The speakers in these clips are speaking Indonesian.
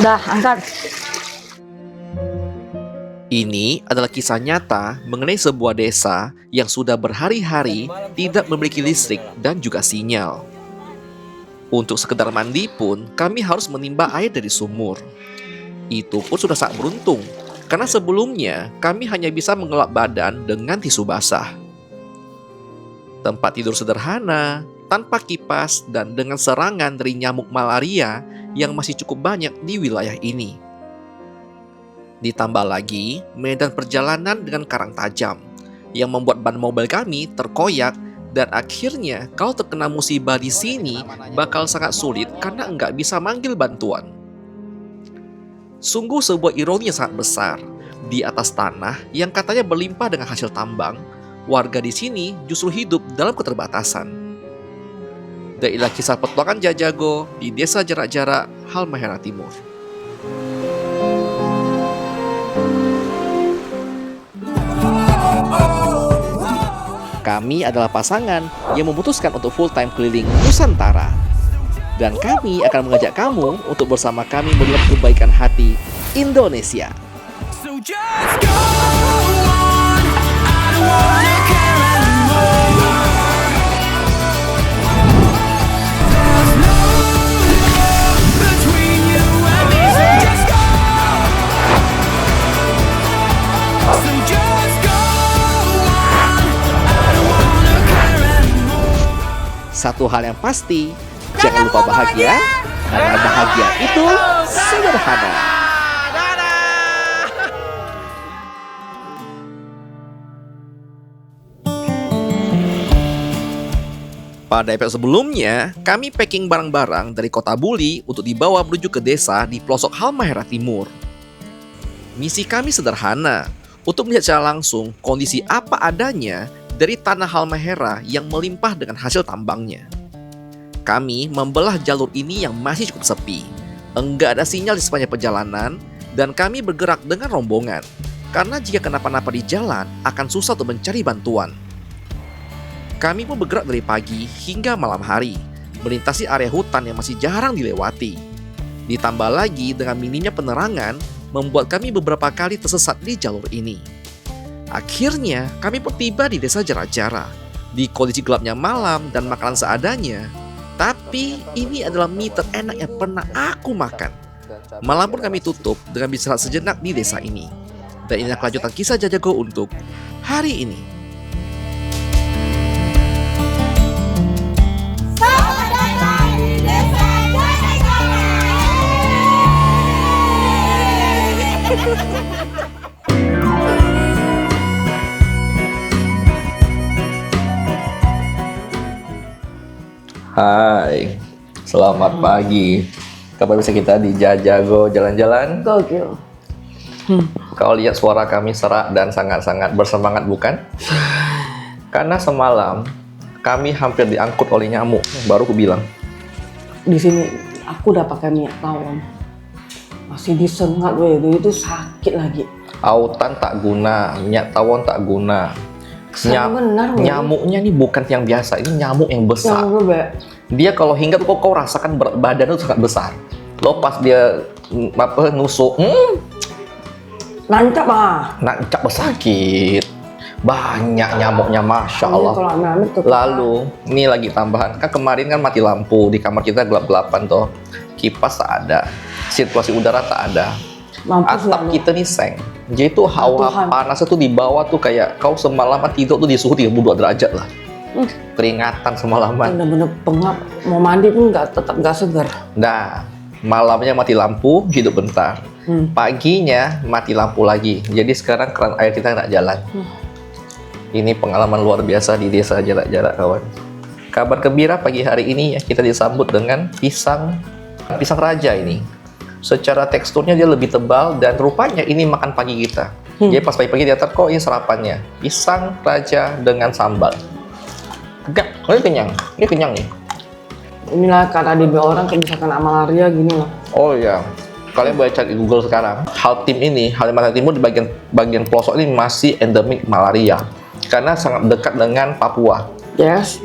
Dah, angkat. Ini adalah kisah nyata mengenai sebuah desa yang sudah berhari-hari tidak memiliki listrik dan juga sinyal. Untuk sekedar mandi pun kami harus menimba air dari sumur. Itu pun sudah sangat beruntung, karena sebelumnya kami hanya bisa mengelap badan dengan tisu basah. Tempat tidur sederhana, tanpa kipas dan dengan serangan dari nyamuk malaria yang masih cukup banyak di wilayah ini. Ditambah lagi medan perjalanan dengan karang tajam yang membuat ban mobil kami terkoyak, dan akhirnya kalau terkena musibah di sini bakal sangat sulit karena nggak bisa manggil bantuan. Sungguh sebuah ironi yang sangat besar. Di atas tanah yang katanya berlimpah dengan hasil tambang, warga di sini justru hidup dalam keterbatasan. Dan inilah kisah petualangan Jajago di desa jarak-jarak Halmahera Timur. Kami adalah pasangan yang memutuskan untuk full-time keliling Nusantara. Dan kami akan mengajak kamu untuk bersama kami melihat kebaikan hati Indonesia. So just go on, I don't wanna care anymore. There's no more between you and me. So just go. So just go on, I don't wanna care anymore. Satu hal yang pasti, jangan lupa bahagia, karena bahagia itu sederhana. Pada episode sebelumnya, kami packing barang-barang dari kota Buli untuk dibawa menuju ke desa di pelosok Halmahera Timur. Misi kami sederhana, untuk melihat secara langsung kondisi apa adanya dari tanah Halmahera yang melimpah dengan hasil tambangnya. Kami membelah jalur ini yang masih cukup sepi. Enggak ada sinyal di sepanjang perjalanan, dan kami bergerak dengan rombongan. Karena jika kenapa-napa di jalan, akan susah untuk mencari bantuan. Kami pun bergerak dari pagi hingga malam hari, melintasi area hutan yang masih jarang dilewati. Ditambah lagi dengan minimnya penerangan, membuat kami beberapa kali tersesat di jalur ini. Akhirnya, kami pun tiba di desa Jara-Jara. Di kondisi gelapnya malam dan makanan seadanya, tapi ini adalah mie terenak yang pernah aku makan. Malam pun kami tutup dengan beristirahat sejenak di desa ini. Dan inilah kelanjutan kisah Jajago untuk hari ini. Hai, selamat pagi. Kabar bisa kita di Jajago jalan-jalan? Gokil. Kau lihat suara kami serak dan sangat-sangat bersemangat, bukan? Karena semalam kami hampir diangkut oleh nyamuk. Baru aku bilang. Di sini aku udah pakai minyak tawon. Masih disengat itu sakit lagi. Autan tak guna, minyak tawon tak guna. Benar, nyamuknya ini bukan yang biasa, ini nyamuk yang besar. Yang bebek. Dia kalau hinggap kau rasakan berat badan itu sangat besar. Lo pas dia nusuk, Nancap ah. nancap sakit. Banyak nyamuknya, masya Allah. Kalau amit tuh. Lalu, ini lagi tambahan. Kan kemarin kan mati lampu di kamar kita, gelap-gelapan toh. Kipas tak ada, sirkulasi udara tak ada. Mampus Atap lah, kita nih seng. Jadi tuh hawa Tuhan. panasnya tuh di bawah tuh kayak kau semalaman tidur tuh di suhu 32 derajat lah. Peringatan semalaman. bener-bener pengap. Mau mandi pun tetap nggak segar. Nah, malamnya mati lampu, hidup bentar. Paginya mati lampu lagi. Jadi sekarang keran air kita nggak jalan. Ini pengalaman luar biasa di desa jarak-jarak, kawan. Kabar gembira pagi hari ini ya, kita disambut dengan pisang raja ini. Secara teksturnya dia lebih tebal dan rupanya ini makan pagi kita. Jadi pas pagi-pagi dia kok ini sarapannya. Pisang raja dengan sambal. Ini kenyang. Ini kenyang nih. Inilah kata DB orang kan bisa kena malaria gini loh. Oh ya, kalian boleh cari di Google sekarang. Haltim ini, Kalimantan Timur di bagian pelosok ini masih endemik malaria karena sangat dekat dengan Papua. Yes.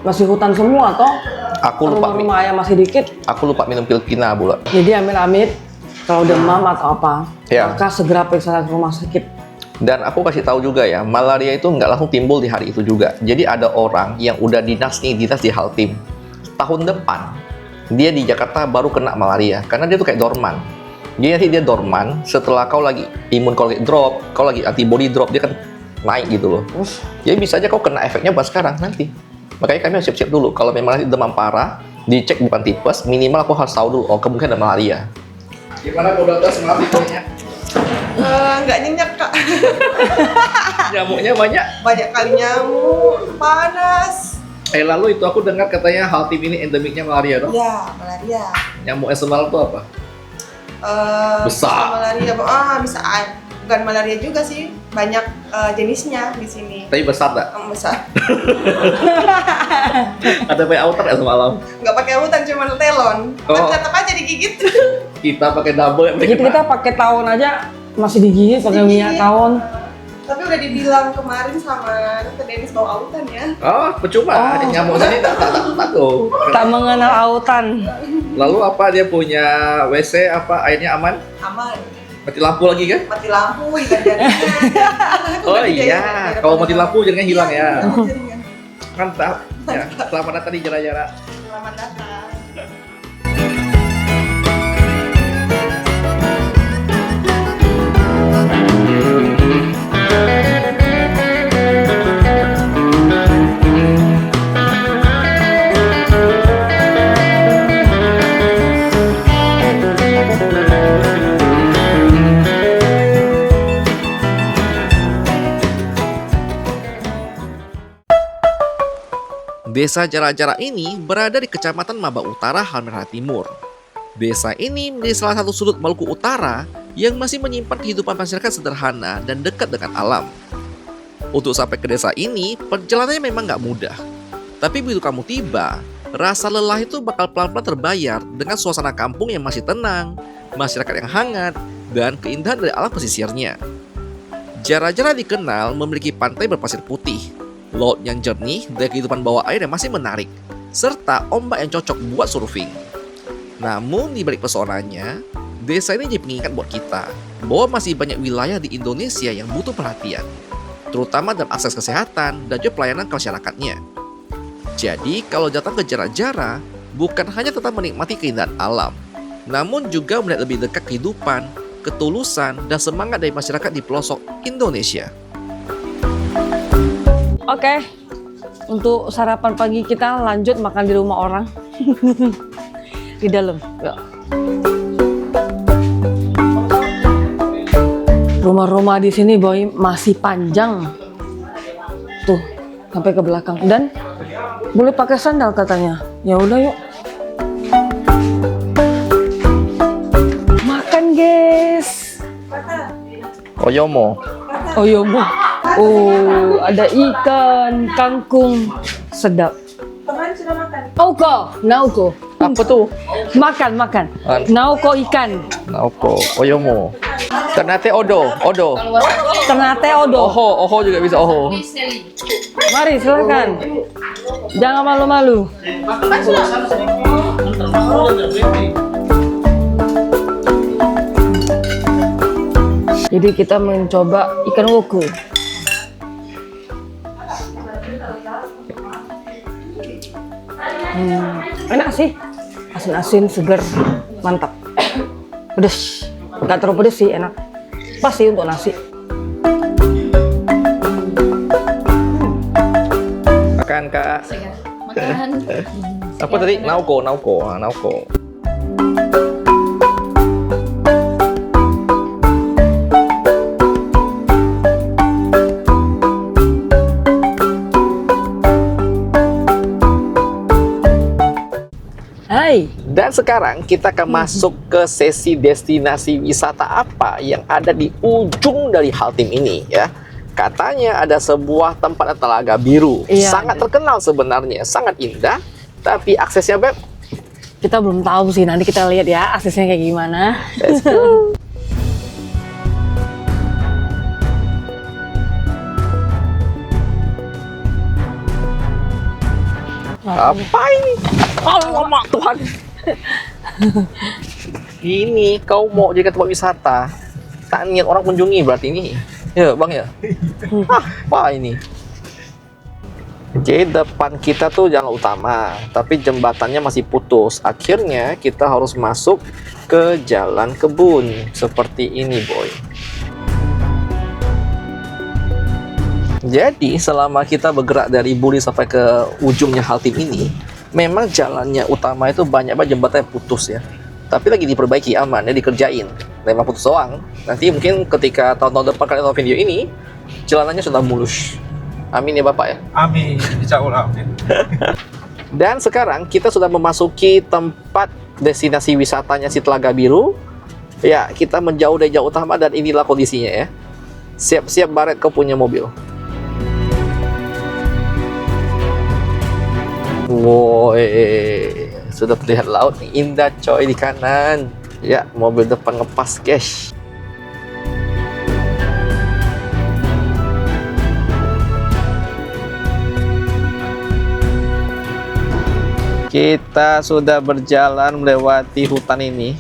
masih hutan semua toh. Aku lupa Rumah-rumah ayam masih dikit. Aku lupa minum pil Kina, Bula. Jadi amit-amit kalau demam atau apa, Ya. maka segera periksa ke rumah sakit. Dan aku kasih tahu juga ya, malaria itu nggak langsung timbul di hari itu juga. Jadi ada orang yang udah dinas di Haltim. Tahun depan, dia di Jakarta baru kena malaria. Karena dia tuh kayak dorman. Jadi nanti dia dorman, setelah kau lagi imun kau lagi drop, kau lagi antibody drop, dia kan naik gitu loh. Terus Jadi bisa aja kau kena efeknya pas sekarang nanti. Makanya kami harus siap-siap dulu. Kalau memang nanti demam parah, dicek bukan tipes, minimal aku harus tahu dulu, oh kemungkinan ada malaria. Gimana kau dokter semalam banyak? Nggak nyenyak kak. Nyamuknya banyak. Banyak kali nyamuk, panas. Lalu itu aku dengar katanya Haltim ini endemiknya malaria dong. Ya, malaria. Nyamuk semalam itu apa? Besar. Malaria, bisa. Bukan malaria juga sih, banyak jenisnya di sini. Tapi besar tak? Besar. Ada pakai outer ya semalam? Nggak pakai hutan, cuma telon. Oh. Tetap aja digigit. Kita pakai double. kita pakai tawon aja masih digigit pakai minyak tawon. Tapi udah dibilang kemarin sama Dr. Dennis bawa autan ya. Oh, percuma. Nyamuk tadi tak tuh. Tak mengenal autan. Lalu apa dia punya WC apa airnya aman? Aman. Mati lampu lagi kan? Mati lampu, ikan jaringan. Oh iya, kalau mati lampu jaringan hilang ya. Jaringan. Mantap. Ya, selamat datang di Jara-Jara. Selamat datang. Desa Jara-Jara ini berada di Kecamatan Maba Utara, Halmahera Timur. Desa ini menjadi salah satu sudut Maluku Utara yang masih menyimpan kehidupan masyarakat sederhana dan dekat dengan alam. Untuk sampai ke desa ini, perjalanannya memang nggak mudah. Tapi begitu kamu tiba, rasa lelah itu bakal pelan-pelan terbayar dengan suasana kampung yang masih tenang, masyarakat yang hangat, dan keindahan dari alam pesisirnya. Jara-Jara dikenal memiliki pantai berpasir putih, laut yang jernih dan kehidupan bawah air yang masih menarik, serta ombak yang cocok buat surfing. Namun di balik pesonanya, desa ini jadi pengingat buat kita bahwa masih banyak wilayah di Indonesia yang butuh perhatian, terutama dalam akses kesehatan dan juga pelayanan ke masyarakatnya. Jadi kalau datang ke Jara-Jara, bukan hanya tetap menikmati keindahan alam, namun juga melihat lebih dekat kehidupan, ketulusan, dan semangat dari masyarakat di pelosok Indonesia. Oke, untuk sarapan pagi kita lanjut makan di rumah orang. Di dalam. Ya. Rumah-rumah di sini boy masih panjang. Tuh, sampai ke belakang dan boleh pakai sandal katanya. Ya udah yuk. Makan, guys. Oyomo. Oh iya, Bu. Oh, ada ikan, kangkung, sedap. Teman sudah makan. Nauko. Apa tuh? Makan. Nauko ikan. Naoko, Oyomo. Ternate Odo. Ternate odo. Oho juga bisa oho. Mari silakan. Jangan malu-malu. Jadi kita mencoba ikan woku. Enak sih, asin-asin, seger, mantap. Pedes, nggak terlalu pedes sih, enak. Pas sih untuk nasi. Makan kak. Makan. Apa tadi? Naoko. Hai, Dan sekarang kita akan masuk ke sesi destinasi wisata apa yang ada di ujung dari Haltim ini ya. Katanya ada sebuah tempat telaga biru, Iya. sangat terkenal sebenarnya, sangat indah, tapi aksesnya Beb, kita belum tahu sih, nanti kita lihat ya aksesnya kayak gimana. let's go. Apa ini? Alamak Tuhan. Ini kau mau jadi tempat wisata, tak niat orang kunjungi berarti ini. Ya bang ya. Apa ini? Jadi depan kita tuh jalan utama, tapi jembatannya masih putus. Akhirnya kita harus masuk ke jalan kebun seperti ini, boy. Jadi selama kita bergerak dari Buli sampai ke ujungnya Haltim ini, memang jalannya utama itu banyak banget jembatannya putus ya. Tapi lagi diperbaiki, aman ya, dikerjain. Memang putus doang. Nanti mungkin ketika tahun-tahun depan kalian nonton video ini, jalanannya sudah mulus. Amin ya Bapak ya. Amin, insyaallah amin. Dan sekarang kita sudah memasuki tempat destinasi wisatanya si Telaga Biru. Ya, kita menjauh dari jalan utama dan inilah kondisinya ya. Siap-siap Baret kau punya mobil. Woi, sudah terlihat laut nih, indah coy di kanan. Ya, mobil depan ngepas cash. Kita sudah berjalan melewati hutan ini.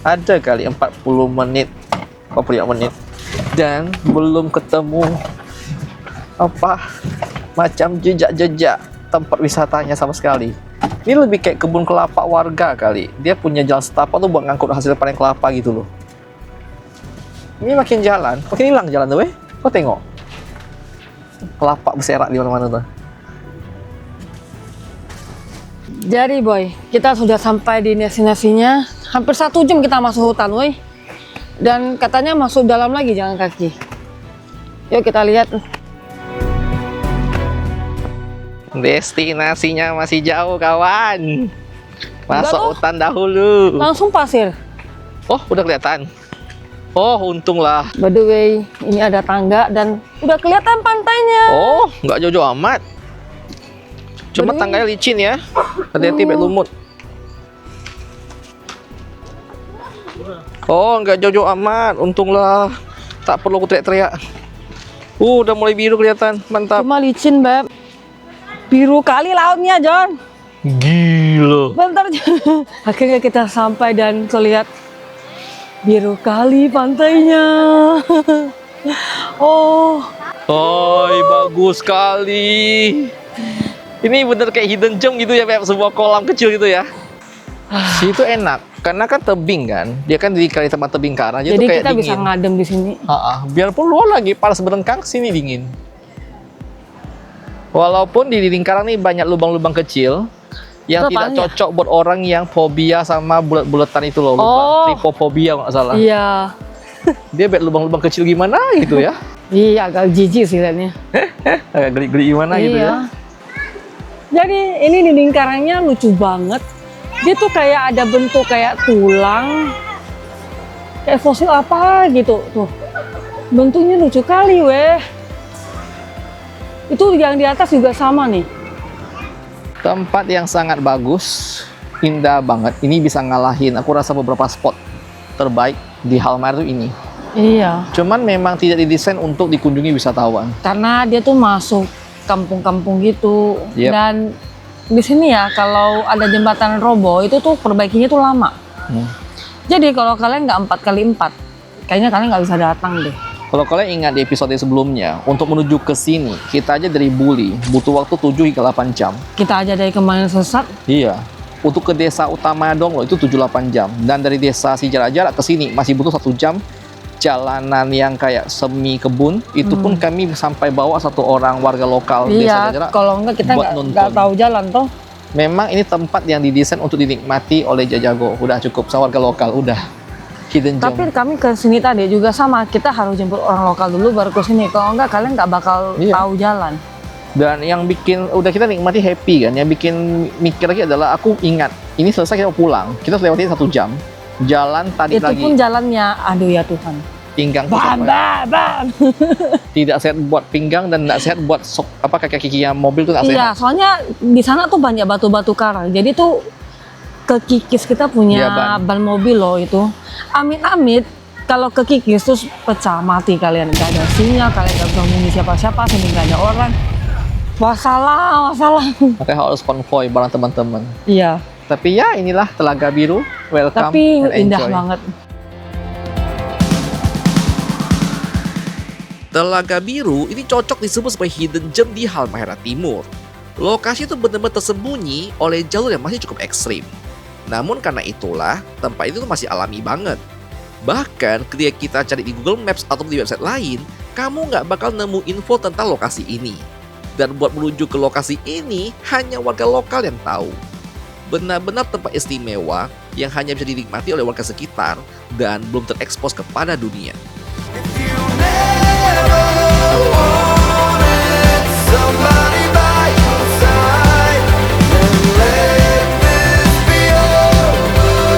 Ada kali 40 menit, 45 menit. Dan belum ketemu apa macam jejak-jejak tempat wisatanya sama sekali. Ini lebih kayak kebun kelapa warga kali. Dia punya jalan setapak tuh buat ngangkut hasil panen kelapa gitu loh. Ini makin jalan, makin hilang jalan tuh, kau tengok. Kelapa berserak di mana-mana tuh. Jadi boy, kita sudah sampai di destinasinya. Hampir 1 jam kita masuk hutan, woi. Dan katanya masuk dalam lagi jalan kaki. Yuk kita lihat. Destinasinya masih jauh kawan. Masuk Enggak, hutan dahulu. Langsung pasir. Oh udah kelihatan. Oh untunglah. By the way, ini ada tangga dan udah kelihatan pantainya. Oh nggak jauh-jauh amat. Cuma Bener. tangganya licin ya. Hati-hati pakai lumut. Oh nggak jauh-jauh amat. Untunglah. Tak perlu aku teriak-teriak. Udah mulai biru kelihatan. Mantap. Cuma licin, Beb. Biru kali lautnya, John. Gila. Bentar, John. Akhirnya kita sampai dan terlihat biru kali pantainya. Oh, Oi, bagus sekali. Ini bener kayak hidden gem gitu ya, kayak sebuah kolam kecil gitu ya. Situ enak, karena kan tebing kan. Dia kan di kali tempat tebing karang, jadi jadi tuh kayak kita dingin. bisa ngadem di sini. Biarpun luar lagi panas berengkang, sini dingin. Walaupun di lingkaran nih banyak lubang-lubang kecil yang Itu tidak apaan ya? cocok buat orang yang fobia sama bulat-bulatan itu loh, Oh. tripofobia nggak salah. Iya. Dia buat lubang-lubang kecil gimana gitu ya. Iya, agak jijik sih liatnya. Agak geli-geli gimana gitu ya. Jadi ini di lingkarannya lucu banget. Dia tuh kayak ada bentuk kayak tulang, kayak fosil apa gitu tuh. Bentuknya lucu kali, weh. Itu yang di atas juga sama nih. Tempat yang sangat bagus, indah banget. Ini bisa ngalahin, aku rasa beberapa spot terbaik di Halmahera itu ini. Iya. Cuman memang tidak didesain untuk dikunjungi wisatawan. Karena dia tuh masuk kampung-kampung gitu. Yep. Dan di sini ya kalau ada jembatan roboh itu tuh perbaikinya tuh lama. Jadi kalau kalian nggak 4x4, kayaknya kalian nggak bisa datang deh. Kalau kalian ingat di episode sebelumnya, untuk menuju ke sini, kita aja dari Buli butuh waktu 7 hingga 8 jam. Kita aja dari kemarin sesat. Iya. Untuk ke desa utama dong loh, itu 7-8 jam. Dan dari desa si jarak-jarak ke sini masih butuh 1 jam. Jalanan yang kayak semi kebun, itu pun kami sampai bawa 1 orang warga lokal desa Iya, jarak. kalau enggak kita buat nggak nonton. tahu jalan toh. Memang ini tempat yang didesain untuk dinikmati oleh Jajago. Udah cukup, sama warga lokal, udah. Hidden gem. Tapi kami ke sini tadi juga sama, kita harus jemput orang lokal dulu baru ke sini. Kalau enggak kalian nggak bakal Iya. tahu jalan. Dan yang bikin, udah kita nikmati happy kan, yang bikin mikir lagi adalah aku ingat, ini selesai kita mau pulang, kita sudah lewati 1 jam, jalan tadi Itu lagi, pun jalannya, aduh ya Tuhan. pinggang tuh Bam, sampai. bam, bam. Tidak sehat buat pinggang dan tidak sehat buat kaki-kaki yang mobil tuh tidak Iya, sehat. soalnya di sana tuh banyak batu-batu karang. Jadi tuh kekikis kita punya Iya, ban mobil loh itu. Amit-amit kalau kekikis terus pecah mati kalian. Gak ada sinyal, kalian gak bisa hubungi siapa-siapa, sini gak ada orang. Wassalam, wassalam. Makanya harus konvoy bareng teman-teman. Iya, Tapi ya inilah Telaga Biru. Welcome tapi and indah enjoy. banget. Telaga Biru ini cocok disebut sebagai hidden gem di Halmahera Timur. Lokasi itu benar-benar tersembunyi oleh jalur yang masih cukup ekstrim. Namun karena itulah, tempat itu masih alami banget. Bahkan ketika kita cari di Google Maps atau di website lain, kamu nggak bakal nemu info tentang lokasi ini. Dan buat menuju ke lokasi ini, hanya warga lokal yang tahu. Benar-benar tempat istimewa yang hanya bisa dinikmati oleh warga sekitar dan belum terekspos kepada dunia. Somebody by your side and let this be over.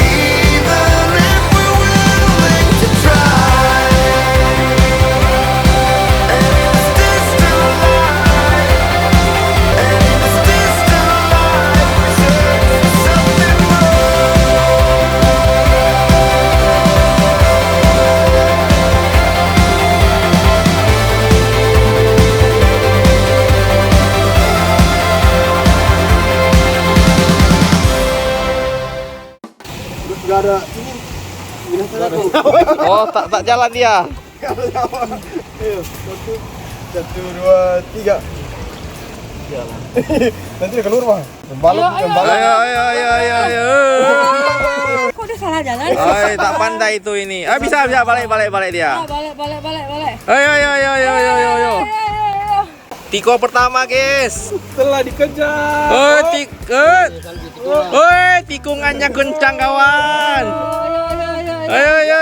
Even if we're willing to try. And in this distant light, and in this distant light, we search for something Oh, tak jalan dia. Satu, dua, tiga. Nanti dia keluar bang. Ayo. Kok dia salah jalan? Oi, tak pandai itu ini. Ah, bisa balik dia. Balik. Ayo. Tiko pertama, guys. Telah dikejar. Tikungannya kencang kawan. Ayo.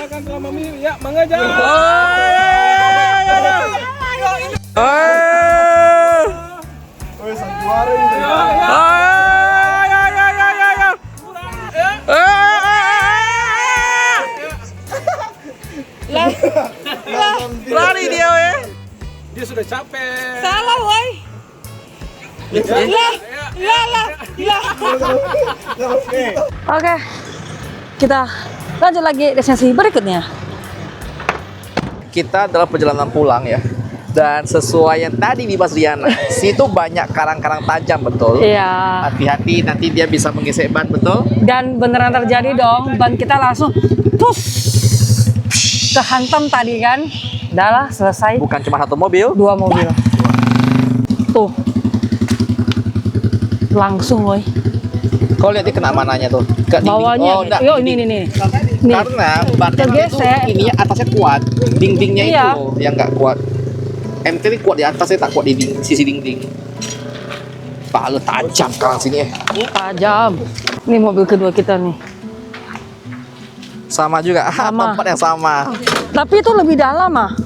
Akan selama ini ya mengejar. Woi, sang juara ini. Lari dia, we. Dia sudah capek. Salah, woi. Oke, kita lanjut lagi destinasi berikutnya. Kita dalam perjalanan pulang ya. Dan sesuai yang tadi di Mas Riana, situ banyak karang-karang tajam, betul? Iya. Hati-hati, nanti dia bisa menggesek ban, betul? Dan beneran terjadi dong, ban kita langsung pus kehantam tadi kan. Udah lah, selesai. Bukan cuma satu mobil. 2 mobil. Tuh. Langsung, woi. Kau lihat dia kena mananya tuh? Ke dinding. Bawahnya. Oh, enggak. Yo, ini. Nih. Karena bannya itu Tergesek. ininya atasnya kuat, dindingnya Iya. itu yang nggak kuat. MT ini kuat di atasnya, tak kuat di sisi dinding. Palu tajam sekarang sini ya. Tajam. Ini mobil kedua kita nih. Sama juga, Sama. tempat yang sama. Tapi itu lebih dalam ah.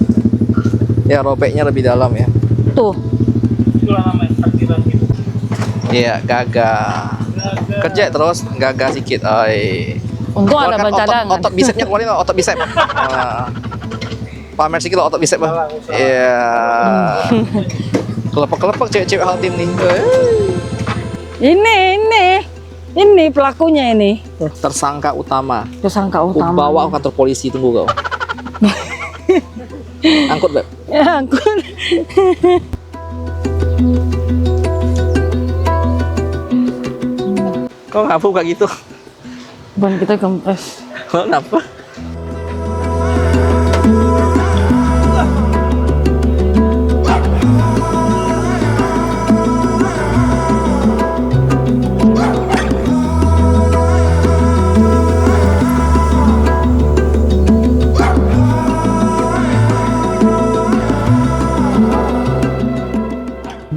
Ya robeknya lebih dalam ya. Tuh. Iya, gagah. Kerja terus, gagah sedikit. Oi. Untung ada ban Keluarkan cadangan. otot bisepnya keluarin, otot bisep. Pamer sedikit otot bisep, Bang. Iya. Kelepek-kelepek cewek-cewek Haltim nih. Ini pelakunya ini. Tuh, Tersangka utama. tersangka Aku utama. bawa ke kantor polisi, tunggu kau. Angkut, Beb. Ya ampun. Kau ngapa kayak gitu? Ban kita kempes. Kenapa?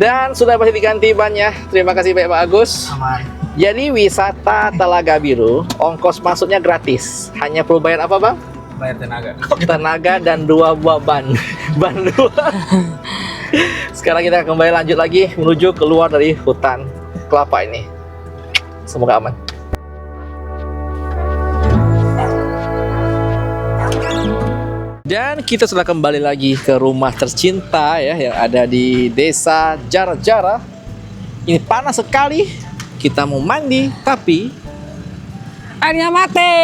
Dan sudah pasti diganti bannya. Terima kasih Pak Agus. Jadi wisata Telaga Biru, ongkos masuknya gratis. Hanya perlu bayar apa, Bang? Bayar tenaga. Tenaga dan 2 buah ban. Ban 2. Sekarang kita kembali lanjut lagi menuju keluar dari hutan kelapa ini. Semoga aman. Dan kita sudah kembali lagi ke rumah tercinta ya yang ada di Desa Jara-Jara. Ini panas sekali. Kita mau mandi, tapi Airnya mati.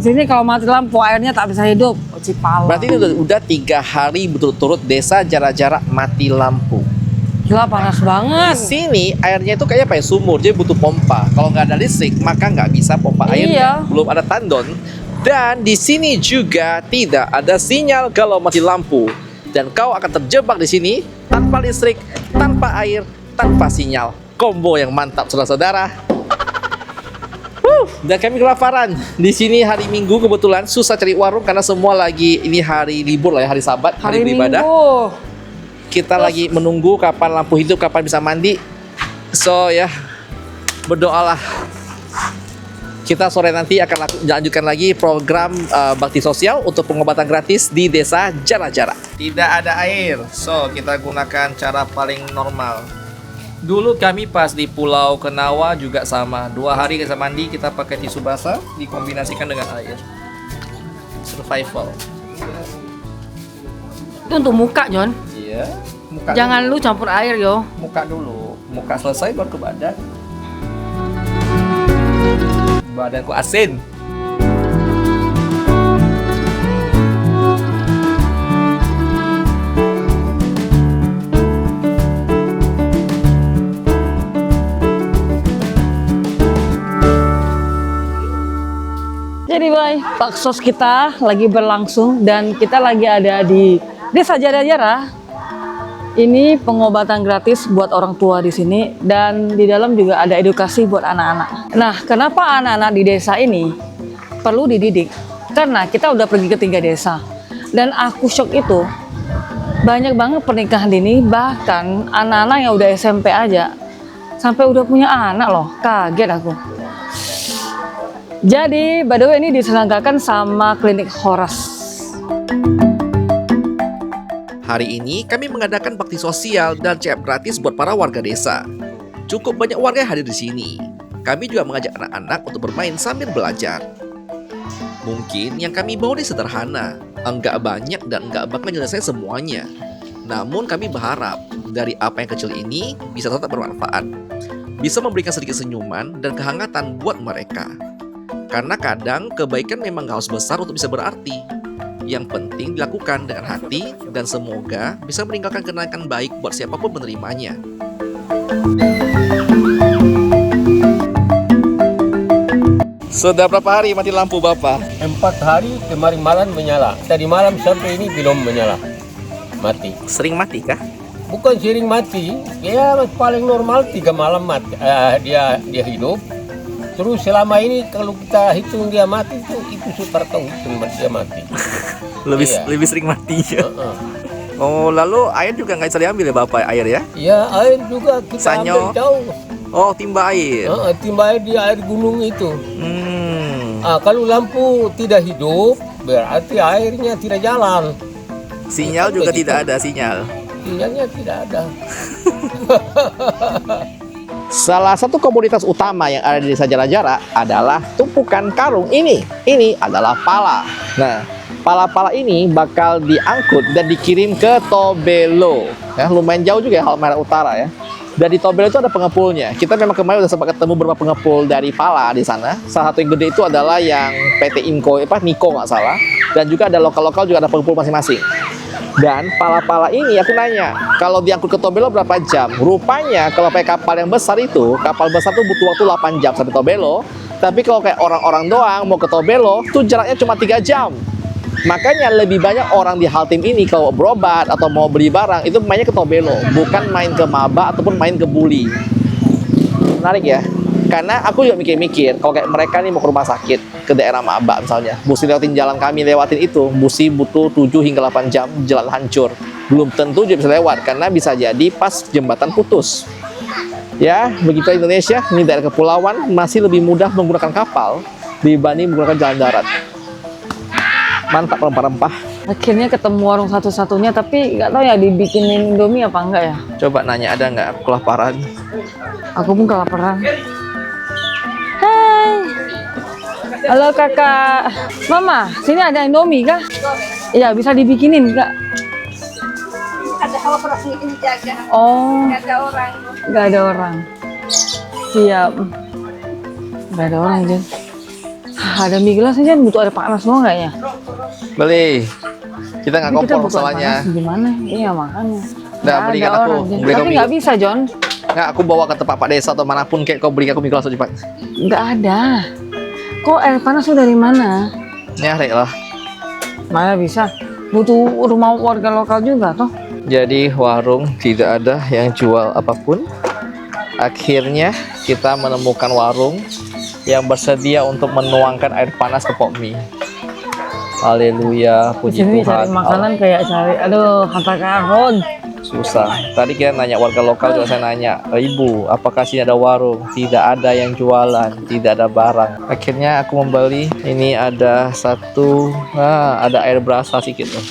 Sini kalau mati lampu airnya tak bisa hidup. Cipala. berarti ini udah 3 hari berturut-turut Desa Jara-Jara mati lampu. Lah panas Di banget. sini airnya itu kayak pakai sumur, jadi butuh pompa. Kalau nggak ada listrik, maka nggak bisa pompa airnya. Iya. Belum ada tandon. Dan di sini juga tidak ada sinyal kalau mati lampu. Dan kau akan terjebak di sini tanpa listrik, tanpa air, tanpa sinyal. Combo yang mantap, saudara-saudara. Dan kami kelaparan. Di sini hari Minggu kebetulan susah cari warung karena semua lagi ini hari libur lah ya, hari Sabat, hari beribadah. Minggu. Kita lagi menunggu kapan lampu hidup, kapan bisa mandi. So ya, berdoalah. Kita sore nanti akan lanjutkan lagi program bakti sosial untuk pengobatan gratis di desa Jara-Jara. Tidak ada air, so kita gunakan cara paling normal. Dulu kami pas di Pulau Kenawa juga sama. 2 hari kita mandi, kita pakai tisu basah dikombinasikan dengan air. Survival. Itu untuk muka, John. Iya. Muka Jangan dulu. lu campur air, yo. Muka dulu. Muka selesai baru ke badan. Badanku asin. Jadi Bay, baksos kita lagi berlangsung dan kita lagi ada di Desa Jara-Jara. Ini pengobatan gratis buat orang tua di sini dan di dalam juga ada edukasi buat anak-anak. Nah, kenapa anak-anak di desa ini perlu dididik? Karena kita udah pergi ke 3 desa dan aku shock itu banyak banget pernikahan dini, bahkan anak-anak yang udah SMP aja sampai udah punya anak loh. Kaget aku. Jadi, by the way ini diselenggarakan sama klinik Horas. Hari ini kami mengadakan bakti sosial dan check-up gratis buat para warga desa. Cukup banyak warga yang hadir di sini. Kami juga mengajak anak-anak untuk bermain sambil belajar. Mungkin yang kami bawa ini sederhana, enggak banyak dan enggak bakal menyelesaikan semuanya. Namun kami berharap dari apa yang kecil ini bisa tetap bermanfaat. Bisa memberikan sedikit senyuman dan kehangatan buat mereka. Karena kadang kebaikan memang gak harus besar untuk bisa berarti. Yang penting dilakukan dengan hati dan semoga bisa meninggalkan kenangan baik buat siapapun menerimanya. Sudah berapa hari mati lampu Bapak? 4 hari kemarin malam menyala. Tadi malam sampai ini belum menyala. Mati. Sering mati kah? Bukan sering mati, ya paling normal 3 malam mati. Dia hidup. Terus selama ini kalau kita hitung dia mati itu super tahu hitung dia mati. Iya. Lebih sering mati. Heeh. Oh, lalu air juga nggak bisa diambil ya Bapak, air ya? Ya air juga kita Sanyo. ambil jauh. Oh, timba air. Timba air di air gunung itu. Hmm. Kalau lampu tidak hidup berarti airnya tidak jalan. Sinyal juga tidak ada sinyal. Sinyalnya tidak ada. Salah satu komoditas utama yang ada di desa Jara-Jara adalah tumpukan karung ini. Ini adalah pala. Nah, pala-pala ini bakal diangkut dan dikirim ke Tobelo. Ya, lumayan jauh juga ya, Halmahera Utara ya. Dan di Tobelo itu ada pengepulnya. Kita memang kemarin udah sempat ketemu beberapa pengepul dari pala di sana. Salah satu yang gede itu adalah yang PT Niko nggak salah. Dan juga ada lokal-lokal juga ada pengepul masing-masing. Dan pala-pala ini aku nanya, kalau diangkut ke Tobelo berapa jam? Rupanya kalau pakai kapal yang besar itu, kapal besar tuh butuh waktu 8 jam sampai Tobelo. Tapi kalau kayak orang-orang doang mau ke Tobelo, tuh jaraknya cuma 3 jam. Makanya lebih banyak orang di Haltim ini kalau berobat atau mau beli barang, itu mainnya ke Tobelo, bukan main ke Maba ataupun main ke Buli. Menarik ya? Karena aku juga mikir-mikir, kalau kayak mereka nih mau ke rumah sakit, ke daerah Maba misalnya, mesti lewatin jalan kami lewatin itu, mesti butuh 7 hingga 8 jam, jalan hancur. Belum tentu juga bisa lewat, karena bisa jadi pas jembatan putus. Ya, begitu Indonesia, ini daerah kepulauan, masih lebih mudah menggunakan kapal dibanding menggunakan jalan darat. Mantap rempah-rempah. Akhirnya ketemu warung satu-satunya, tapi nggak tahu ya dibikinin Indomie apa enggak ya. Coba nanya ada nggak, aku kelaparan. Aku pun kelaparan. Hai. Halo kakak. Mama, sini ada Indomie kah? Iya, bisa dibikinin kak. Ada orang ini jaga, Oh, nggak ada orang. nggak ada orang. Siap. Nggak ada orang, Jen. Ada mie gelas aja, butuh ada panas semua kayaknya. Beli. Kita nggak Tapi kita kompor butuh masalahnya. panas gimana? Iya makanya. Nah, belikan ada aku, orang. belikan Tapi mie. nggak bisa, John. Nggak, aku bawa ke tempat Pak Desa atau manapun kayak kau belikan aku mie langsung cepat. Nggak ada. Kok air panas tuh dari mana? Nyari lah. Mana bisa? Butuh rumah warga lokal juga toh. Jadi warung tidak ada yang jual apapun. Akhirnya kita menemukan warung yang bersedia untuk menuangkan air panas ke pok mie. Haleluya, Di puji sini cari Tuhan. makanan kayak cari, aduh, harta karun. Susah. Tadi kita nanya warga lokal juga saya nanya, Ibu, apakah sini ada warung? Tidak ada yang jualan, tidak ada barang. Akhirnya aku membeli. Ini ada satu, ada air berasa sedikit loh.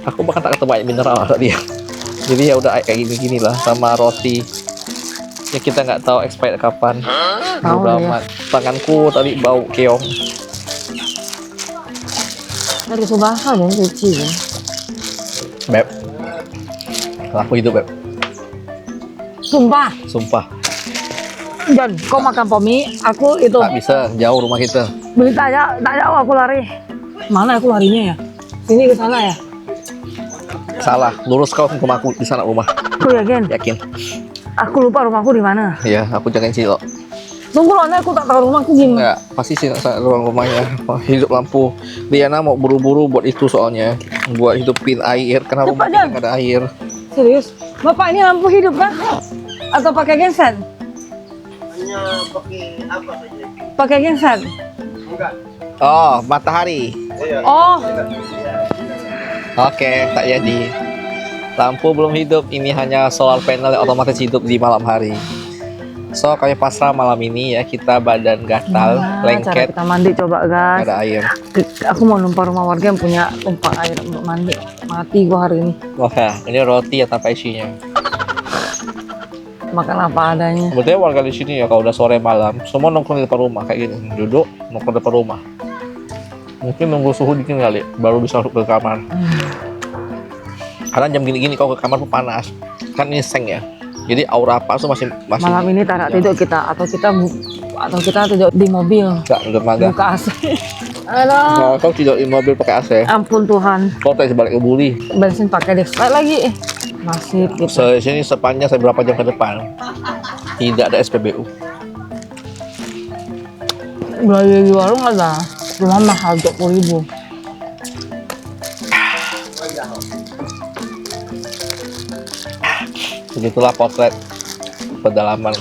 Aku bahkan tak ketemu air mineral tadi ya. Jadi ya udah kayak gini-gini lah sama roti. Ya kita nggak tahu expired kapan. Tahu Bodo ya. amat. Tanganku tadi bau keong. Dari Subasa dan cuci ya. Beb. Aku hidup beb. Sumpah, Sumpah. John, kau makan pomi, aku itu Tak bisa jauh rumah kita. beli tak jauh aku lari. Mana aku larinya ya? Sini ke sana ya? Salah. Lurus kau ke rumahku di sana rumah. Aku yakin. Yakin. Aku lupa rumahku di mana. Iya, aku jagain Cilok. Tunggu loh, aku tak tahu rumahku gimana. Enggak, pasti sih ruang rumahnya. Hidup lampu. Diana mau buru-buru buat itu soalnya. Buat hidupin air. Karena rumah kita Jan. nggak ada air. Serius? Bapak ini lampu hidup kan? Atau pakai genset? Hanya pakai apa saja? Pakai genset. Oh, matahari. Oh, Oke, tak jadi. Lampu belum hidup. Ini hanya solar panel yang otomatis hidup di malam hari. So, kayak pasrah malam ini ya. Kita badan gatal, cara lengket, kita mandi coba nggak guys. ada air. Aku mau numpang rumah warga yang punya tumpang air untuk mandi. Mati gua hari ini. Wah, ini roti ya tanpa isinya. Makan apa adanya. Sebetulnya warga di sini ya kalau udah sore malam semua nongkrong di depan rumah kayak gini, duduk nongkrong di depan rumah. Mungkin nunggu suhu dingin kali baru bisa masuk ke kamar. Karena jam gini-gini kalau ke kamar tuh panas. Kan ini seng ya. Jadi aura panas tuh masih Malam ini tak tidur kita atau kita tidur di mobil. enggak dermaga. Buka AC. Halo. Nah, kau tidur di mobil pakai AC. Ampun Tuhan. Kau tak balik ke Buli. Bensin pakai Dexlight lagi. Nasib gitu. Sini sepanjang saya berapa jam ke depan tidak ada SPBU. Belanja di warung ada. Cuma mahal 20.000. Begitulah potret pedalaman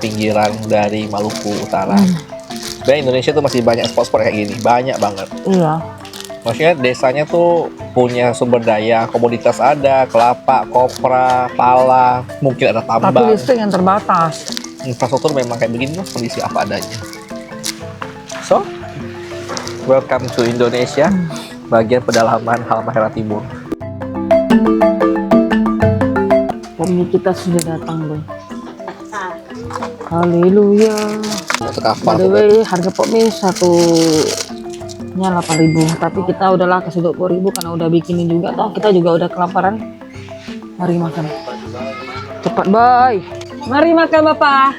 pinggiran dari Maluku Utara. Dan Indonesia tuh masih banyak spot-spot kayak gini, banyak banget. Iya. Maksudnya desanya tuh punya sumber daya, komoditas ada, kelapa, kopra, pala, mungkin ada Tapi tambang. listrik yang terbatas. Infrastruktur memang kayak begini lah, kondisi apa adanya. So, welcome to Indonesia, bagian pedalaman Halmahera Timur. Pemilik kita sudah datang loh. Haleluya. Untuk kapal By the way, harga pop mie satunya 8.000. Tapi kita udahlah kasih 20.000 karena udah bikinin juga. Toh kita juga udah kelaparan. Mari makan. Cepat, bye. Mari makan Bapak.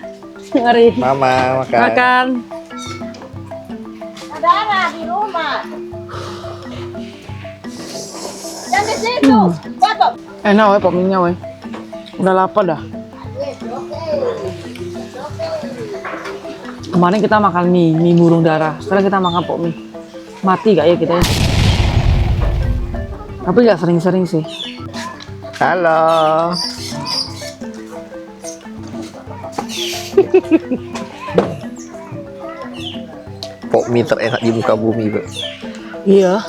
Mari. Mama makan. Makan. Ada anak di rumah. Yang di situ. Foto. Enak weh pop mie-nya weh. Udah lapar dah. Kemarin kita makan mie burung dara. Sekarang kita makan pop mie. Mati gak ya kita ya? Tapi gak sering-sering sih. Halo. Pok mie terenak di muka bumi, Beb. Iya.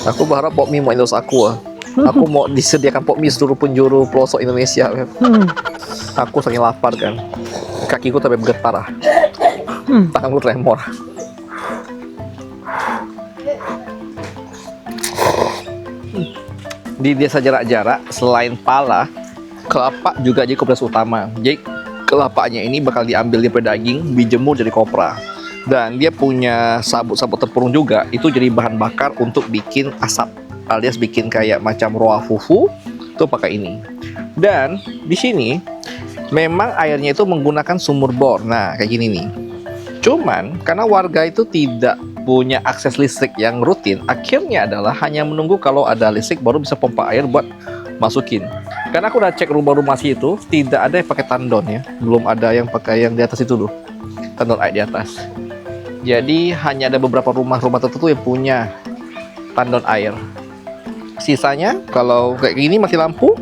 Aku berharap pok mie mau endorse aku. Aku mau disediakan pok mie seluruh penjuru pelosok Indonesia, Beb. Aku saking lapar kan. Kakiku sampai bergetar. Tanganku tremor. Di desa jarak-jarak selain pala, kelapa juga jadi komoditas utama. Jadi kelapanya ini bakal diambil dari daging, dijemur jadi kopra. Dan dia punya sabut-sabut tempurung juga, itu jadi bahan bakar untuk bikin asap, alias bikin kayak macam roa fufu, itu pakai ini. Dan di sini memang airnya itu menggunakan sumur bor. Nah, kayak gini nih. Cuman karena warga itu tidak punya akses listrik yang rutin, akhirnya adalah hanya menunggu kalau ada listrik baru bisa pompa air buat masukin. Karena aku udah cek rumah-rumah sih itu tidak ada yang pakai tandon ya, belum ada yang pakai yang di atas itu loh, tandon air di atas. Jadi hanya ada beberapa rumah-rumah tertentu yang punya tandon air. Sisanya kalau kayak gini mati lampu,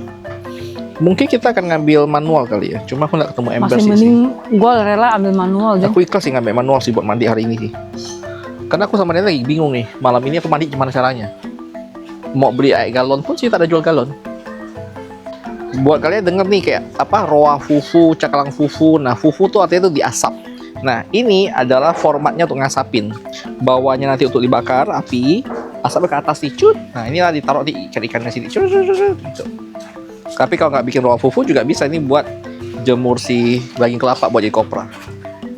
mungkin kita akan ngambil manual kali ya. Cuma aku nggak ketemu ember Masih sih. mending gue rela ambil manual aja. Aku ikhlas sih ngambil manual sih buat mandi hari ini sih. Karena aku sama dia lagi bingung nih, malam ini aku mandi gimana caranya. Mau beli air galon pun sih tak ada jual galon. Buat kalian denger nih kayak apa roa fufu, cakalang fufu. Nah fufu tuh artinya tuh diasap. Nah ini adalah formatnya untuk ngasapin. Bawahnya nanti untuk dibakar api, asapnya ke atas nih cut. Nah inilah ditaruh di ikan-ikannya sini cut, cut, cut, cut, gitu. Tapi kalau nggak bikin roa fufu juga bisa ini buat jemur si daging kelapa buat jadi kopra.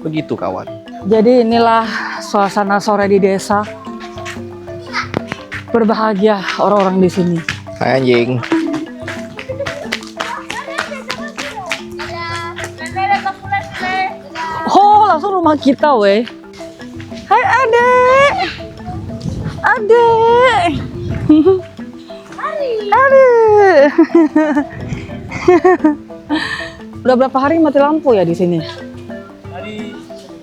Begitu kawan. Jadi inilah suasana sore di desa. Berbahagia orang-orang di sini. Hai anjing. Oh, langsung rumah kita, weh. Hai, adek. Adek. Adek. Udah berapa hari mati lampu ya di sini? Hari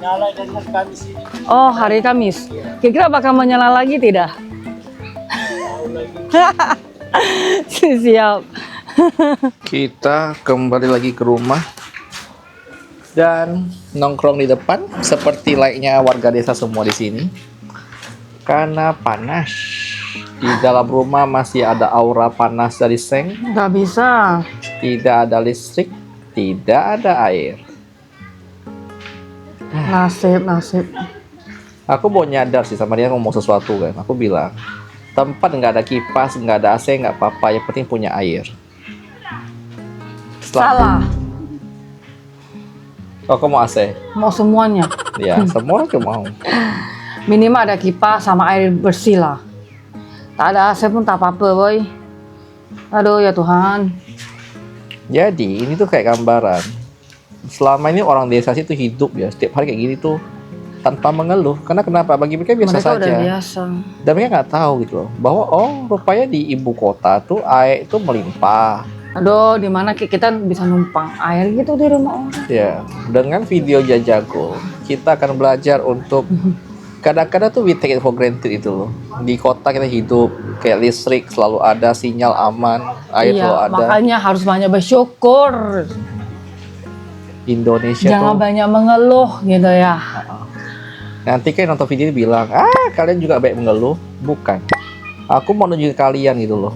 nyala dari hari Kamis ini. Oh, hari Kamis. Kira-kira bakal menyala lagi tidak? Siap. Kita kembali lagi ke rumah dan nongkrong di depan seperti layaknya warga desa semua di sini. Karena panas. Di dalam rumah masih ada aura panas dari seng, Nggak bisa. tidak ada listrik, tidak ada air. Nasib. Aku mau nyadar sih sama dia ngomong sesuatu kan. Aku bilang, tempat nggak ada kipas, nggak ada AC, nggak apa-apa. Yang penting punya air. Salah. Oh, kamu AC? Mau semuanya. Ya, semua orang mau. Minimal ada kipas sama air bersih lah. Tak ada AC pun tak apa-apa, boy. Aduh ya Tuhan. Jadi ini tuh kayak gambaran. Selama ini orang desa situ hidup ya setiap hari kayak gini tuh tanpa mengeluh. Karena kenapa? Bagi mereka biasa Mereka udah saja. biasa. Dan mereka nggak tahu gitu loh bahwa oh rupanya di ibu kota tuh air itu melimpah. Aduh, di mana kita bisa numpang air gitu di rumah orang. Ya, dengan video Jajago kita akan belajar untuk kadang-kadang tuh we take it for granted itu loh. Di kota kita hidup kayak listrik selalu ada, sinyal aman, air selalu Iya, ada. makanya harus banyak bersyukur. Indonesia Jangan tuh banyak mengeluh gitu ya. nanti kan nonton video ini bilang, kalian juga baik mengeluh. Bukan. Aku mau nunjukin kalian gitu loh.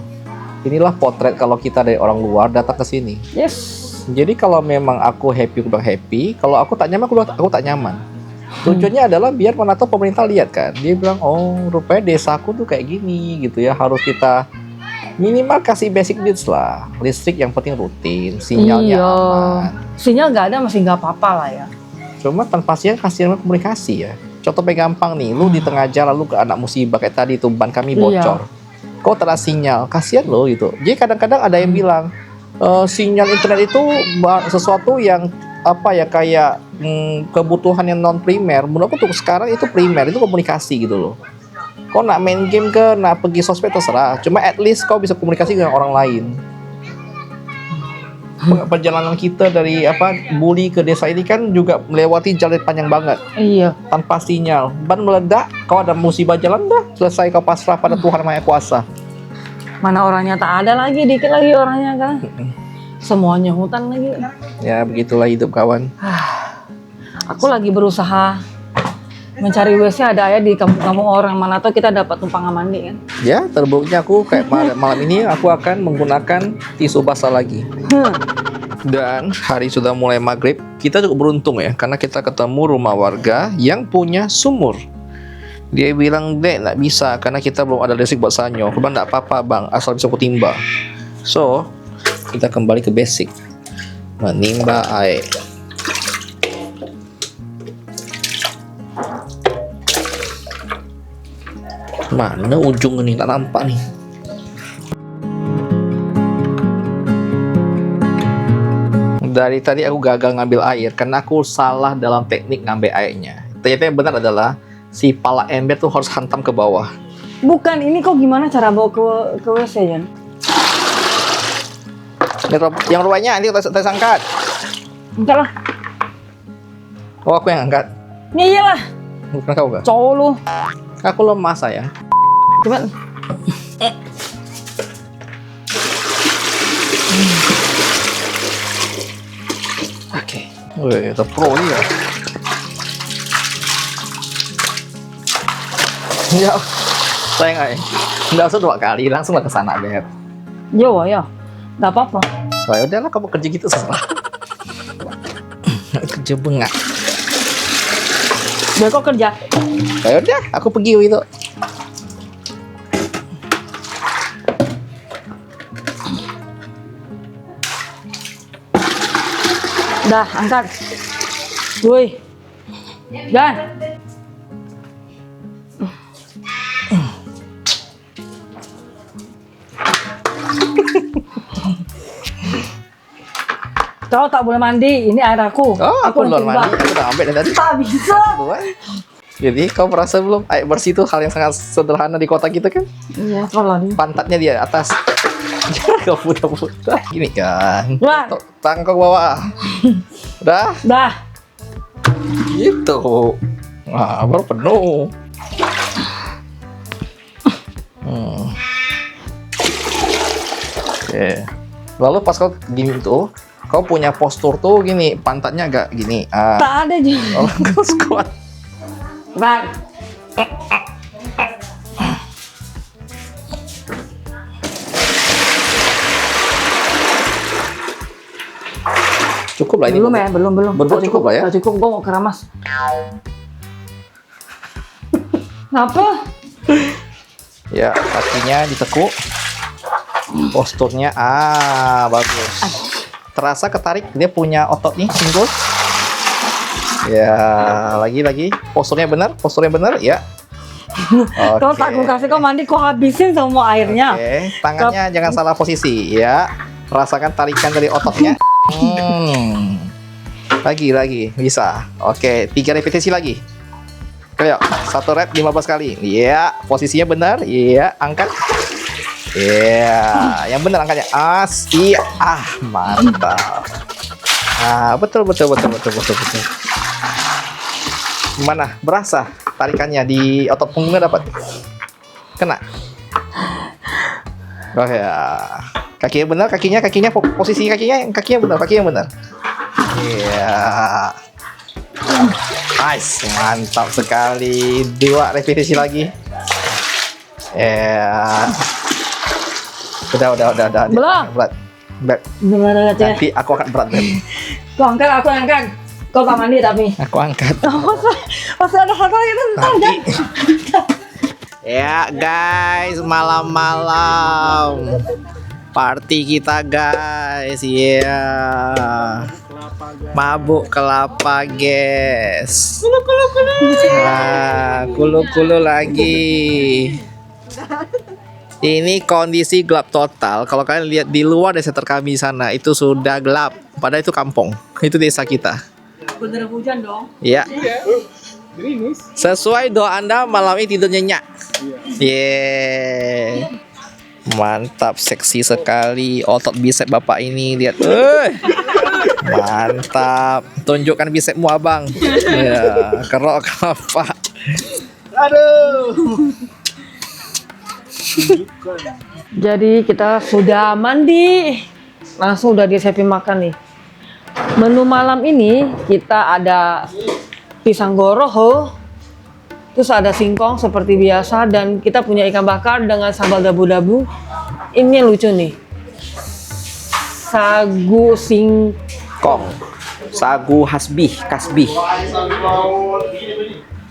Inilah potret kalau kita dari orang luar datang ke sini. Yes. Jadi kalau memang aku happy, aku bilang happy. Kalau aku tak nyaman, aku tak nyaman. Tujuannya adalah biar mana tahu pemerintah lihat kan. Dia bilang, oh rupanya desaku tuh kayak gini gitu ya. Harus kita minimal kasih basic needs lah. Listrik yang penting rutin, sinyalnya Iya. aman. Sinyal nggak ada masih nggak apa-apa lah ya. Cuma tanpa sinyal kasih komunikasi ya. Contoh paling gampang nih, lu di tengah jalan lu ke anak musibah kayak tadi tuh ban kami bocor. Kok tak ada sinyal, kasihan lo gitu. Jadi kadang-kadang ada yang bilang sinyal internet itu sesuatu yang apa ya kayak kebutuhan yang non primer. Menurut aku tuh sekarang itu primer, itu komunikasi gitu loh. Kau nak main game ke, nak pergi sosmed terserah. Cuma at least kau bisa komunikasi dengan orang lain. Perjalanan kita dari Buli ke desa ini kan juga melewati jalan panjang banget Iya. tanpa sinyal. Ban meledak, kau ada musibah jalan dah, selesai kau pasrah pada Tuhan Maha Kuasa. Mana orangnya tak ada lagi, dikit lagi orangnya kan. Semuanya hutan lagi. Ya begitulah hidup kawan. Aku lagi berusaha mencari WC ada air di kampung-kampung orang, mana tahu kita dapat numpang mandi kan. Ya terburuknya aku kayak malam ini aku akan menggunakan tisu basah lagi. Dan hari sudah mulai maghrib. Kita cukup beruntung ya, karena kita ketemu rumah warga yang punya sumur. Dia bilang, "Dek, nggak bisa karena kita belum ada listrik buat sanyo." Aku bilang, "Nggak apa-apa bang, asal bisa aku timba." So kita kembali ke basic, menimba air. Mana ujung ini? Tak nampak nih. Dari tadi aku gagal ngambil air karena aku salah dalam teknik ngambil airnya. Ternyata yang benar adalah Si pala ember tuh harus hantam ke bawah. Bukan, ini kok gimana cara bawa ke WC, Jan? Yang ruangnya nanti kita angkat. Enggak lah. Oh, aku yang angkat. Ya iyalah, Bukan kau gak? cowok lu. Aku lemah saya. Coba. Oke. Wih, itu pro nih ya. Ya, saya nggak usah 2 kali, langsung lah ke sana, Beb. Yo, ya. Enggak apa-apa. So, ya udahlah kamu kerja gitu serah. Kerja bengak. Biar kok kerja. Ya udah, aku pergi gitu. Dah, angkat. Woi. Jan. Kau tak boleh mandi, ini air aku. Oh, aku nanti luar mandi, ubah. aku udah ambil dari tadi. Tak bisa. Buat. Jadi kau merasa belum air bersih itu hal yang sangat sederhana di kota kita kan? Iya, kalau nih. Pantatnya di atas. Jangan kau putar-putar. Gini kan. Wah. Tangan kau ke bawah. Udah, Dah. gitu. Nah, baru penuh. Oke. Lalu pas kau gini tuh, kau punya postur tuh gini, pantatnya agak gini. Tak ada juga. Kalau kau squat. Bang. Cukup lah ini. Belum ya, belum. Berdua Tak cukup lah ya? Tak cukup, gua mau keramas. Kenapa? Ya, kakinya ditekuk. Posturnya bagus. Terasa ketarik, dia punya otot nih, singgul. Ya, lagi. Posturnya benar, ya. Kalau tak gua kasih kau mandi, kau habisin semua airnya. Oke, tangannya jangan salah posisi ya. Rasakan tarikan dari ototnya. Lagi, bisa. Oke, 3 repetisi lagi. Ayo, 1 rep 15 kali. Iya, posisinya benar. Iya, angkat. Iya, yang benar angkatnya. Iya, mantap. Betul. Gimana? Berasa tarikannya di otot punggungnya dapat? Kena? Oh ya. Kakinya benar, kakinya posisi kakinya benar. Iya. Nice, mantap sekali. 2 repetisi lagi. Ya. Udah. Belum. Berat. Benar aja. Nanti aku akan berat, Beb. Kau angkat, aku angkat. Kau tak mandi tapi. Aku angkat. Masih ada satu lagi tuh, Nanti. Ya guys, malam-malam party kita guys, mabuk kelapa guys. Kulu lagi. Ini kondisi gelap total. Kalau kalian lihat di luar desa kami sana itu sudah gelap. Padahal itu kampung, itu desa kita. Bener hujan dong. Ya. Sesuai doa Anda malam ini tidur nyenyak. Mantap, seksi sekali otot bisep bapak ini, lihat. Mantap. Tunjukkan bisepmu, Abang. Ya, kerok kelapa. Aduh. Jadi kita sudah mandi, langsung udah disiapin makan nih. Menu malam ini kita ada pisang goroho, terus ada singkong seperti biasa, dan kita punya ikan bakar dengan sambal dabu-dabu. Ini yang lucu nih, sagu singkong. Sagu kasbih.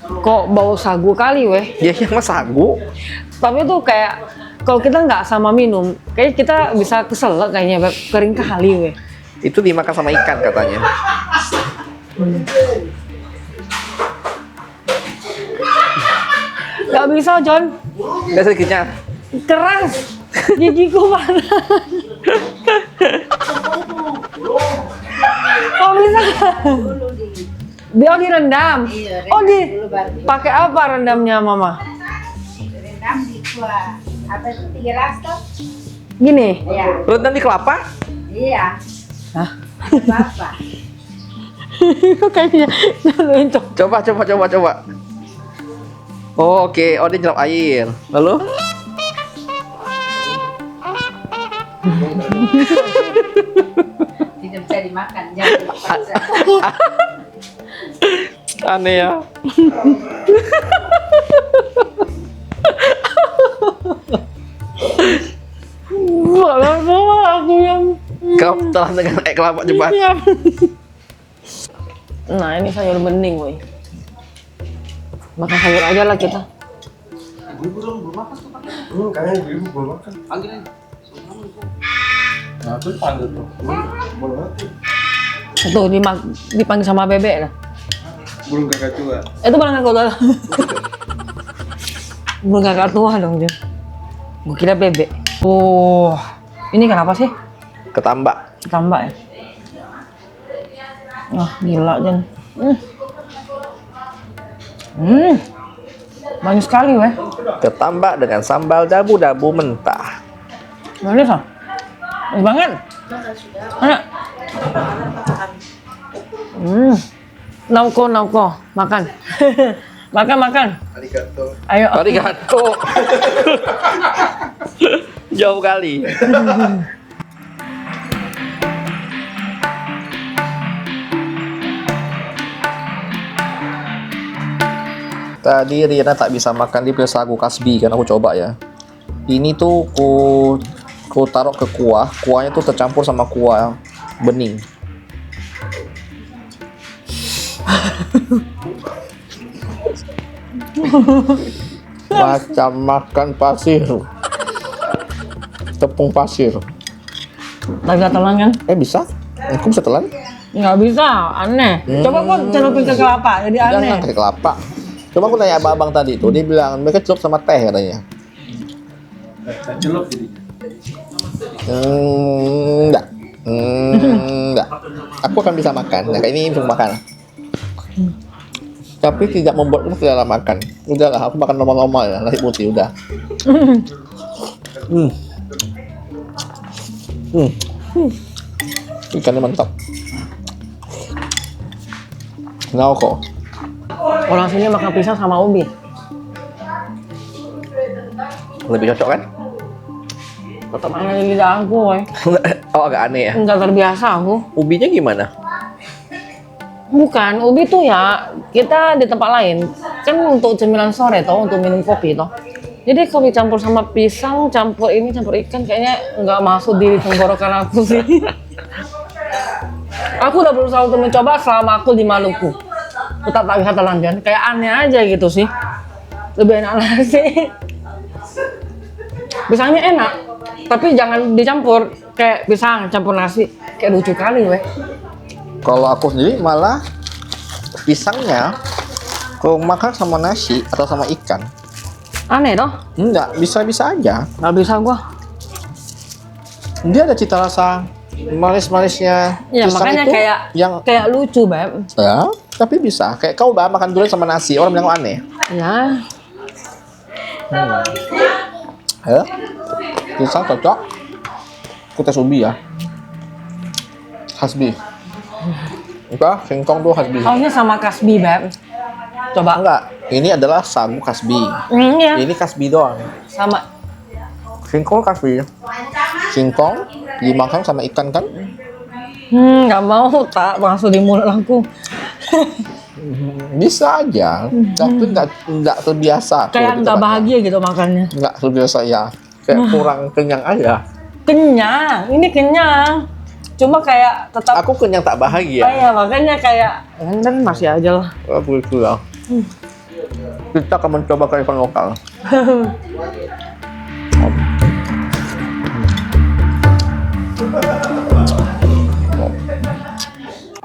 Kok bau sagu kali weh? Ya mas sagu. Tapi tuh kayak kalau kita nggak sama minum, kayak kita bisa keselak kayaknya, Beb. Kering kali weh. Itu dimakan sama ikan katanya. Gak bisa, John. Gak sedikitnya. Keras. Gigiku mana? Kok bisa? direndam. Iya, Oh, dulu baru pakai apa rendamnya, Mama? direndam di kuah. Apa itu 3 rasto? Gini. Iya. Rendam di kelapa? Iya. Hah? Apa? Kayaknya lucu. Coba. Oh, oke. Oh, dia nyerap air. Lalu? Tidak bisa dimakan. Jangan dipaksa. Aneh ya. Malah sama aku yang Kau telan dengan kelapa cepat. Iya. Nah, ini sayur bening, woy. Makan sayur aja lah kita. Kayaknya ibu belum makan. Panggilin. Nah, itu panggil tuh. Belum makan. Tuh, dipanggil sama bebek lah. Belum kakak tua. Itu barang kakak tua. Belum kakak tua dong dia. Gue kira bebek. Oh, ini kenapa sih? Ketambak. Tambah ya? Wah, gila Jen. Banyak sekali weh. Ketambak dengan sambal dabu-dabu mentah. Manis ah? Manis banget. Mana? Nauko, makan. makan. Arigato. Ayo. Arigato. Jauh kali. Tadi Riana tak bisa makan di sagu kasbi kan aku coba ya. Ini tuh ku taruh ke kuah, kuahnya tuh tercampur sama kuah bening. Macam makan pasir. Tepung pasir. Tak bisa telan kan? Bisa? Aku bisa telan? Nggak bisa, aneh. Coba kok celupin ke kelapa, jadi aneh. Jangan pakai kelapa. Coba aku tanya abang-abang tadi tuh, dia bilang mereka celup sama teh katanya. Celup jadi. Enggak. Aku akan bisa makan. Nah, kayak ini bisa makan. Tapi tidak membuatku selera makan. Udahlah, aku makan normal-normal ya, nasi putih udah. Ikannya mantap. Nah kok. Orang sini makan pisang sama ubi. Lebih cocok kan? Tetap aneh di lidah aku, woy. Oh, agak aneh ya. Nggak terbiasa aku. Ubinya gimana? Bukan, ubi tuh ya kita di tempat lain kan untuk cemilan sore toh, untuk minum kopi toh. Jadi kopi campur sama pisang, campur ini, campur ikan kayaknya nggak masuk di tenggorokan aku sih. Aku udah berusaha untuk mencoba selama aku di Maluku. Tetap tak bisa telanjang, kayak aneh aja gitu sih. Lebih enak nasi. Pisangnya enak, tapi jangan dicampur kayak pisang campur nasi, kayak lucu kali weh. Kalau aku sendiri malah pisangnya kalau makan sama nasi atau sama ikan. Aneh toh? Enggak, bisa-bisa aja. Nggak bisa gua. Dia ada cita rasa manis-manisnya. Ya pisang makanya itu kayak kayak lucu, Beb. ya, tapi bisa. Kayak kau makan durian sama nasi, orang bilang kau aneh. Ya. Ya. Pisang cocok. Aku tes ubi ya. Hasbi. Enggak, singkong tuh hasbi. Sausnya sama kasbi, Beb. Coba. Enggak, ini adalah sagu kasbi. Iya. Ini kasbi doang. Sama. Singkong kasbi. Singkong dimakan sama ikan kan? Nggak mau tak langsung di mulut aku. Bisa aja, tapi nggak terbiasa. Kayak nggak bahagia gitu makannya. Nggak terbiasa ya, kayak kurang kenyang aja. Kenyang, ini kenyang. Cuma kayak tetap. Aku kenyang tak bahagia. Iya makanya kayak kan masih aja lah. Aku itu ya. Kita akan mencoba kearifan lokal.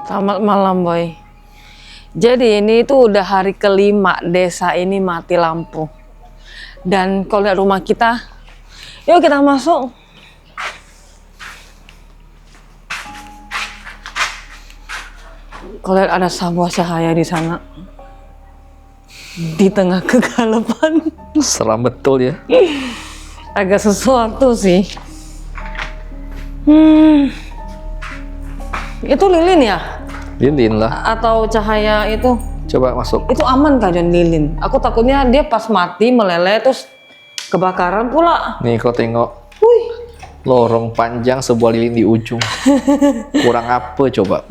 Selamat malam, Boy. Jadi ini tuh udah hari kelima desa ini mati lampu. Dan kalau lihat rumah kita, yuk kita masuk. Kalau lihat ada sebuah cahaya di sana, di tengah kegelapan, Seram betul ya. agak sesuatu sih. Itu lilin ya? Lilin lah. Atau cahaya itu? Coba masuk. Itu aman kah John lilin? Aku takutnya dia pas mati meleleh terus kebakaran pula. Nih kau tengok. Wih, Lorong panjang sebuah lilin di ujung. Kurang apa coba?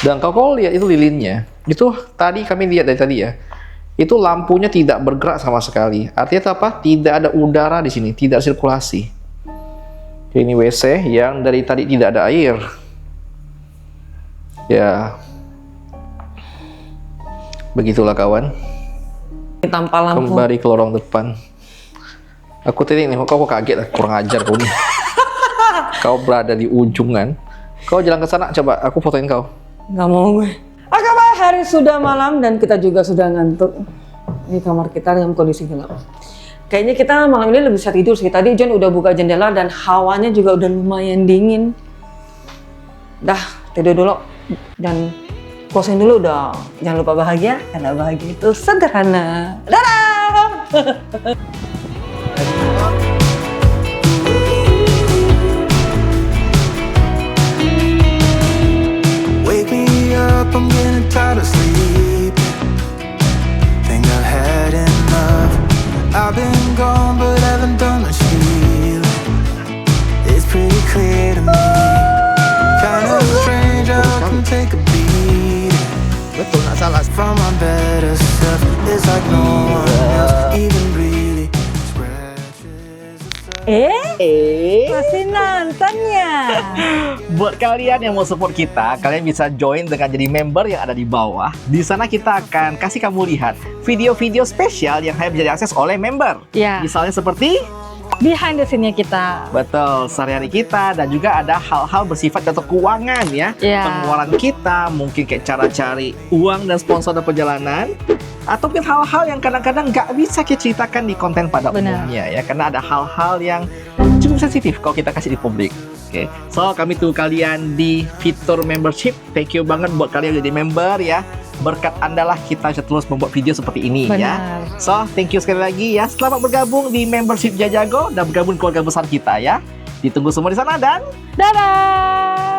Dan kau lihat itu lilinnya. Itu tadi kami lihat dari tadi ya. Itu lampunya tidak bergerak sama sekali. Artinya apa? Tidak ada udara di sini, tidak sirkulasi. Ini WC yang dari tadi tidak ada air. Ya. Begitulah kawan. tanpa lampu. Kembali ke lorong depan. Aku tadi nih, kau kaget lah, kurang ajar kau nih. Kau berada di ujungan. Kau jalan ke sana, coba aku fotoin kau. Nggak mau gue. Oke Pak, hari sudah malam dan kita juga sudah ngantuk. Ini kamar kita dalam kondisi gelap. Kayaknya kita malam ini lebih bisa tidur sih. Tadi John udah buka jendela dan hawanya juga udah lumayan dingin. Dah, tidur dulu. Dan closing dulu dong. Jangan lupa bahagia, karena bahagia itu sederhana. Dadah! Wake me up, I'm getting tired of sleep. Think I've had enough. I've been gone, but haven't done much healing. It's pretty clear to me. Kind of strange how I can take a beat. Betul, nggak salah. From my better self, it's like no one else even really scratches the surface. Masih nonton ya? Buat kalian yang mau support kita, kalian bisa join dengan jadi member yang ada di bawah. Di sana kita akan kasih kamu lihat video-video spesial yang hanya bisa diakses oleh member. Ya. Misalnya seperti Behind the scene-nya kita. betul sehari-hari kita, dan juga ada hal-hal bersifat atau keuangan ya. Ya. Pengeluaran kita, mungkin kayak cara cari uang dan sponsor dan perjalanan. Atau mungkin hal-hal yang kadang-kadang nggak bisa kita ceritakan di konten pada Benar. umumnya ya. Karena ada hal-hal yang cukup sensitif kalau kita kasih di publik. Oke, so kami tunggu kalian di fitur membership. Thank you banget buat kalian yang jadi member ya. Berkat Anda lah kita bisa terus membuat video seperti ini ya. Benar. So, thank you sekali lagi ya. Selamat bergabung di membership Jajago dan bergabung keluarga besar kita ya. Ditunggu semua di sana dan Dadah!